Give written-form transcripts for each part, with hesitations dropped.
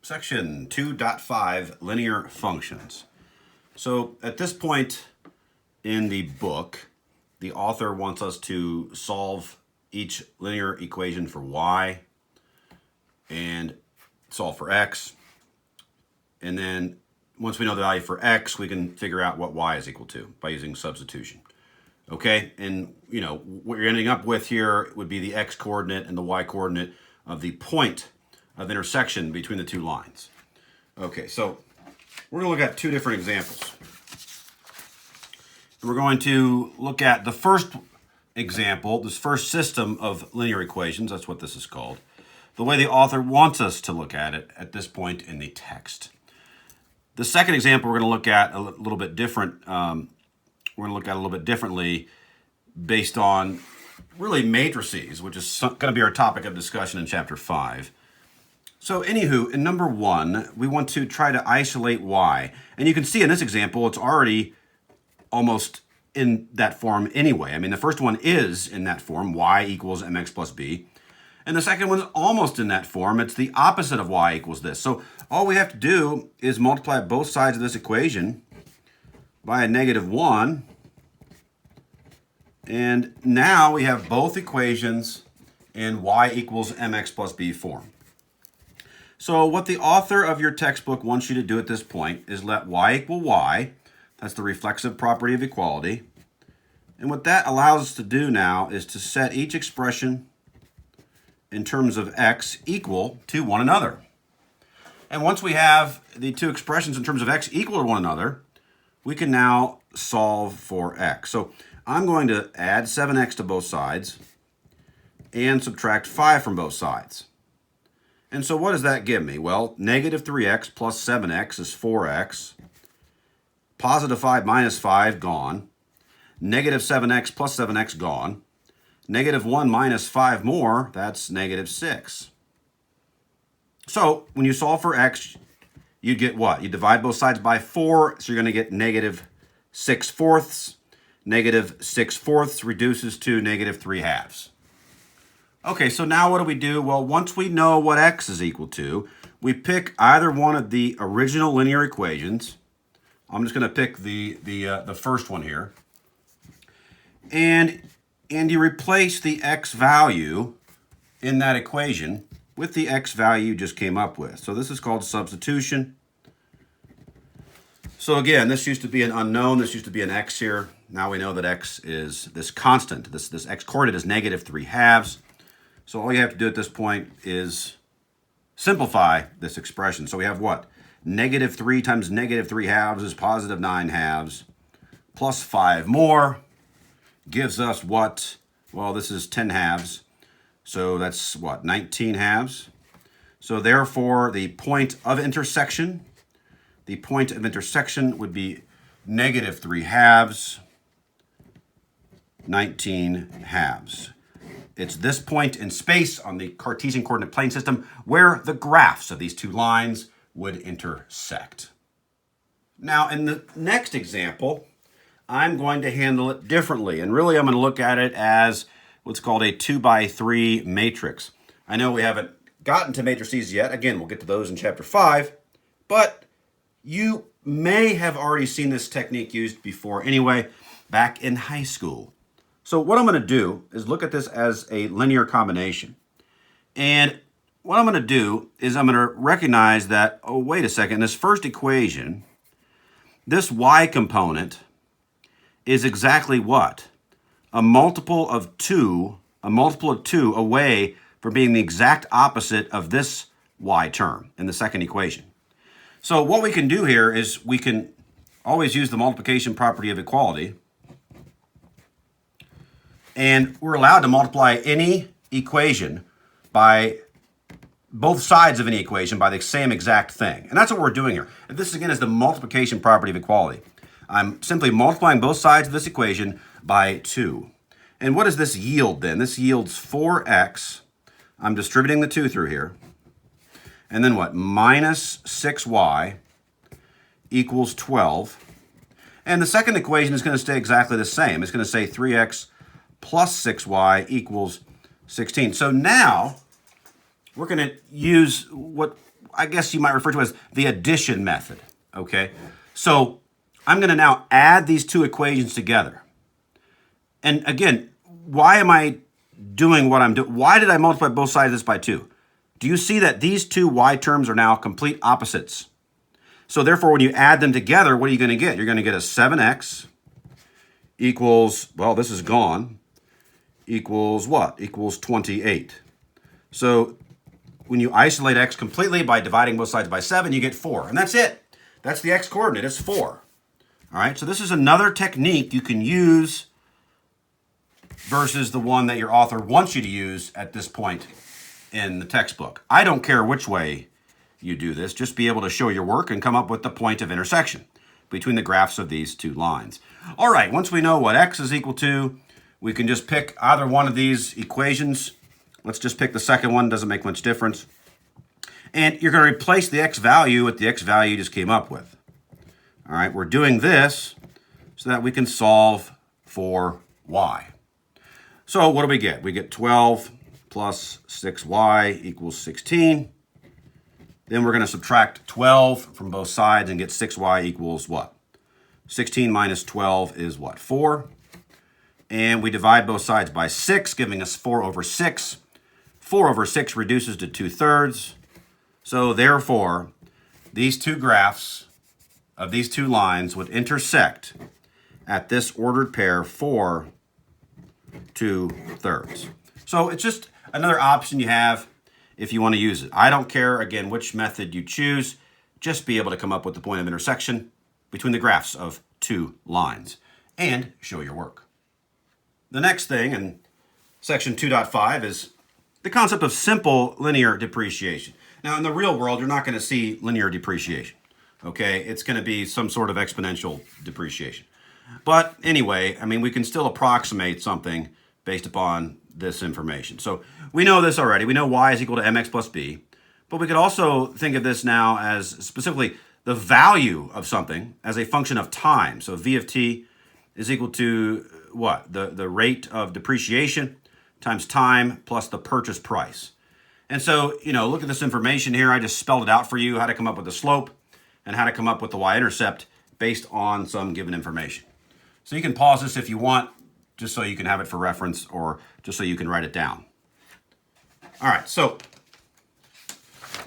Section 2.5, linear functions. So at this point in the book, the author wants us to solve each linear equation for y and solve for x. And then once we know the value for x, we can figure out what y is equal to by using substitution. Okay, and what you're ending up with here would be the x coordinate and the y coordinate of the point of intersection between the two lines. Okay, so we're going to look at two different examples. We're going to look at the first example, this first system of linear equations, that's what this is called, the way the author wants us to look at it at this point in the text. The second example we're going to look at a little bit different. We're going to look at a little bit differently based on really matrices, which is going to be our topic of discussion in chapter 5. So anywho, in number 1, we want to try to isolate y. And you can see in this example, it's already almost in that form anyway. I mean, the first one is in that form, y equals mx plus b. And the second one's almost in that form. It's the opposite of y equals this. So all we have to do is multiply both sides of this equation by a -1. And now we have both equations in y equals mx plus b form. So what the author of your textbook wants you to do at this point is let y equal y. That's the reflexive property of equality. And what that allows us to do now is to set each expression in terms of x equal to one another. And once we have the two expressions in terms of x equal to one another, we can now solve for x. So I'm going to add 7x to both sides and subtract 5 from both sides. And so what does that give me? Well, -3x plus 7x is 4x. Positive 5 minus 5, gone. -7x plus 7x, gone. -1 minus 5 more, that's -6. So when you solve for x, you get what? You divide both sides by 4, so you're going to get -6/4. -6/4 reduces to -3/2. Okay, so now what do we do? Well, once we know what x is equal to, we pick either one of the original linear equations. I'm just going to pick the first one here. And you replace the x value in that equation with the x value you just came up with. So this is called substitution. So again, this used to be an unknown. This used to be an x here. Now we know that x is this constant. This x coordinate is -3/2. So all you have to do at this point is simplify this expression. So we have what? -3 times -3/2 is +9/2. Plus 5 more gives us what? Well, this is 10/2. So that's what? 19/2. So therefore, the point of intersection would be -3/2, 19/2. It's this point in space on the Cartesian coordinate plane system where the graphs of these two lines would intersect. Now, in the next example, I'm going to handle it differently. And really, I'm going to look at it as what's called a 2x3 matrix. I know we haven't gotten to matrices yet. Again, we'll get to those in chapter 5. But you may have already seen this technique used before anyway, back in high school. So what I'm going to do is look at this as a linear combination. And what I'm going to do is I'm going to recognize that, oh, wait a second, this first equation, this y component is exactly what? A multiple of 2 away from being the exact opposite of this y term in the second equation. So what we can do here is we can always use the multiplication property of equality. And we're allowed to multiply any equation by both sides of any equation by the same exact thing. And that's what we're doing here. And this, again, is the multiplication property of equality. I'm simply multiplying both sides of this equation by 2. And what does this yield then? This yields 4x. I'm distributing the 2 through here. And then what? Minus 6y equals 12. And the second equation is going to stay exactly the same. It's going to say 3x plus 6y equals 16. So now we're going to use what I guess you might refer to as the addition method, okay? So I'm going to now add these two equations together. And again, why am I doing what I'm doing? Why did I multiply both sides of this by 2? Do you see that these two y terms are now complete opposites? So therefore, when you add them together, what are you going to get? You're going to get a 7x equals, well, this is gone, equals what? Equals 28. So when you isolate x completely by dividing both sides by 7, you get 4. And that's it. That's the x coordinate. It's 4. All right, so this is another technique you can use versus the one that your author wants you to use at this point in the textbook. I don't care which way you do this. Just be able to show your work and come up with the point of intersection between the graphs of these two lines. All right, once we know what x is equal to, we can just pick either one of these equations. Let's just pick the second one. Doesn't make much difference. And you're going to replace the x value with the x value you just came up with. All right, we're doing this so that we can solve for y. So what do we get? We get 12 plus 6y equals 16. Then we're going to subtract 12 from both sides and get 6y equals what? 16 minus 12 is what? 4. And we divide both sides by 6, giving us 4 over 6. 4 over 6 reduces to 2/3. So therefore, these two graphs of these two lines would intersect at this ordered pair 4 2/3. So it's just another option you have if you want to use it. I don't care, again, which method you choose. Just be able to come up with the point of intersection between the graphs of two lines and show your work. The next thing in section 2.5 is the concept of simple linear depreciation. Now, in the real world, you're not going to see linear depreciation, okay? It's going to be some sort of exponential depreciation. But anyway, I mean, we can still approximate something based upon this information. So we know this already. We know y is equal to mx plus b. But we could also think of this now as specifically the value of something as a function of time. So v of t is equal to what? The rate of depreciation times time plus the purchase price. And so, you know, look at this information here. I just spelled it out for you, how to come up with the slope and how to come up with the y-intercept based on some given information. So you can pause this if you want, just so you can have it for reference or just so you can write it down. All right, so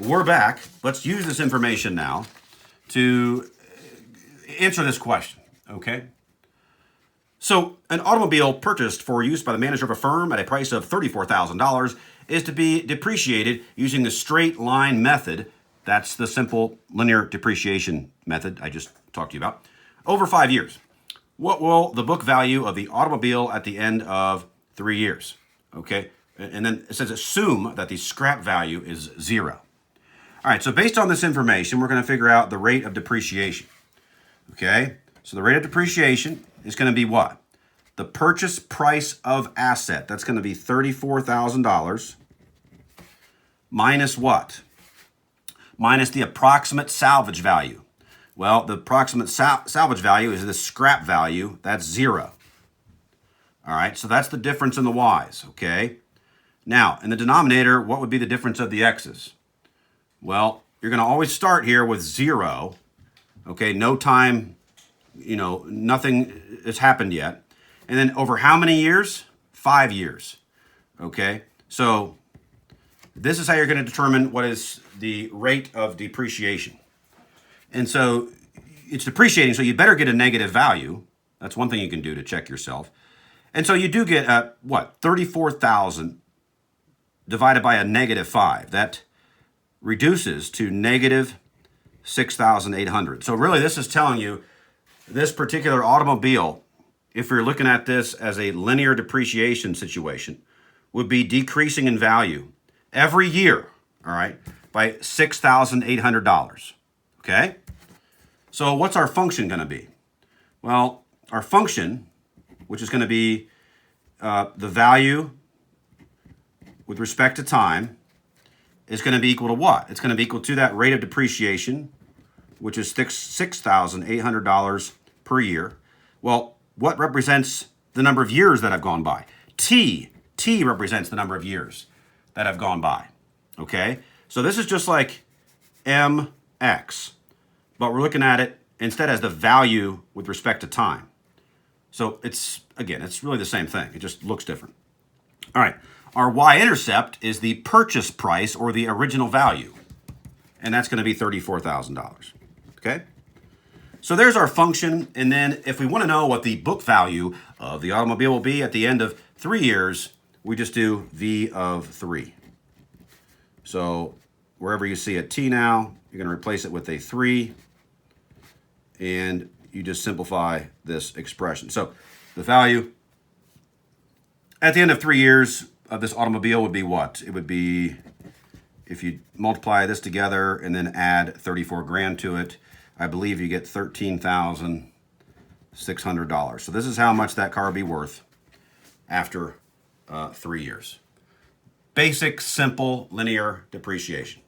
we're back. Let's use this information now to answer this question, okay? So an automobile purchased for use by the manager of a firm at a price of $34,000 is to be depreciated using the straight line method. That's the simple linear depreciation method I just talked to you about, over 5 years. What will the book value of the automobile at the end of 3 years? Okay, and then it says assume that the scrap value is 0. All right, so based on this information, we're going to figure out the rate of depreciation. Okay, so the rate of depreciation is going to be what? The purchase price of asset. That's going to be $34,000 minus what? Minus the approximate salvage value. Well, the approximate salvage value is the scrap value. That's 0. All right, so that's the difference in the y's, okay? Now, in the denominator, what would be the difference of the x's? Well, you're going to always start here with 0, okay? No time, you know, nothing has happened yet. And then over how many years? 5 years, okay? So this is how you're going to determine what is the rate of depreciation. And so it's depreciating, so you better get a negative value. That's one thing you can do to check yourself. And so you do get, what, 34,000 divided by a negative 5. That reduces to negative 6,800. So really this is telling you this particular automobile, if you're looking at this as a linear depreciation situation, would be decreasing in value every year, all right, by $6,800, okay? So what's our function going to be? Well, our function, which is going to be the value with respect to time, is going to be equal to what? It's going to be equal to that rate of depreciation, which is $6,800 per year. Well, what represents the number of years that have gone by? T represents the number of years that have gone by, okay? So this is just like MX. But we're looking at it instead as the value with respect to time. So it's, again, it's really the same thing. It just looks different. All right, our y-intercept is the purchase price or the original value. And that's going to be $34,000. Okay? So there's our function. And then if we want to know what the book value of the automobile will be at the end of 3 years, we just do V of 3. So wherever you see a T now, you're going to replace it with a 3. And you just simplify this expression. So the value at the end of 3 years of this automobile would be what? It would be, if you multiply this together and then add 34 grand to it, I believe you get $13,600. So this is how much that car would be worth after 3 years. Basic, simple, linear depreciation.